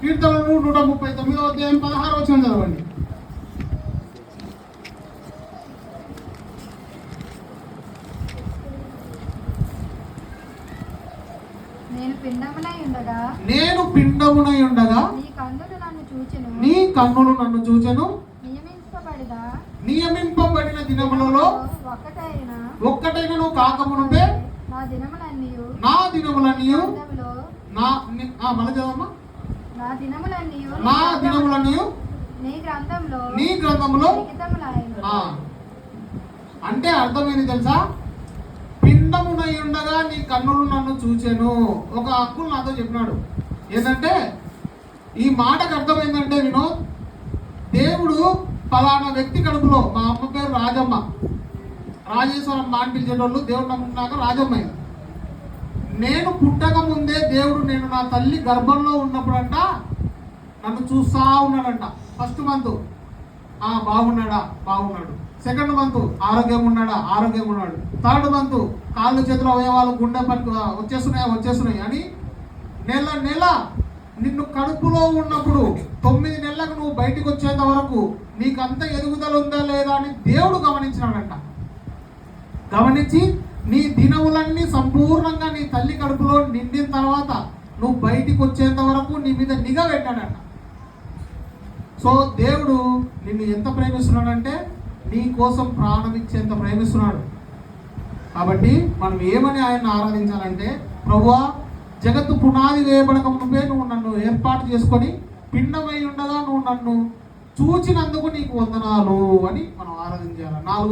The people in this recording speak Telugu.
కీర్తనలు 139వ అధ్యాయం 16వ వచనం చదవండి. నేను పిండమునై ఉండగా నీ కన్నులు నన్ను చూచెను. నియమింపబడిన దినములలో ఒక్కటైనను కాకమునుపే నా దినములన్నీ నీ గ్రంథములో అంటే అర్థమైంది తెలుసా? పిండమునై ఉండగా నీ కన్నులు నన్ను చూచెను. ఒక అంకుల్ నాతో చెప్పినాడు ఏంటంటే, ఈ మాటకు అర్థమైందంటే వినోద్, దేవుడు ఫలానా వ్యక్తి కడుపులో, మా అమ్మ పేరు రాజమ్మ, రాజేశ్వరం మాని పిలిచేటోళ్ళు, దేవుడు నమ్ముకున్నాక రాజమ్మ అయింది. నేను పుట్టక ముందే దేవుడు నేను నా తల్లి గర్భంలో ఉన్నప్పుడంట నన్ను చూస్తా ఉన్నాడంట. ఫస్ట్ మంత్ బాగున్నాడా, బాగున్నాడు. సెకండ్ మంత్ ఆరోగ్యం ఉన్నాడా, ఆరోగ్యం ఉన్నాడు. థర్డ్ మంత్ కాళ్ళు చేతుల అవయవాలు గుండె పట్టు వచ్చేస్తున్నాయి అని నెల నెల నిన్ను కడుపులో ఉన్నప్పుడు 9 నెలలకు నువ్వు బయటికి వచ్చేంత వరకు నీకంత ఎదుగుదల ఉందా లేదా అని దేవుడు గమనించినాడంట. గమనించి నీ దినములన్నీ సంపూర్ణంగా నీ తల్లి కడుపులో నిండిన తర్వాత నువ్వు బయటికి వచ్చేంత వరకు నీ మీద నిఘా పెట్టాడంట. సో దేవుడు నిన్ను ఎంత ప్రేమిస్తున్నాడంటే నీ కోసం ప్రాణం ఇచ్చేంత ప్రేమిస్తున్నాడు. కాబట్టి మనం ఏమని ఆయన ఆరాధించాలంటే, ప్రభువా, జగత్తు పునాది వేయబడక ముందే నువ్వు నన్ను ఏర్పాటు చేసుకొని పిండమై ఉండగా నువ్వు నన్ను చూచినందుకు నీకు వందనాలు అని మనం ఆరాధించాలి. 4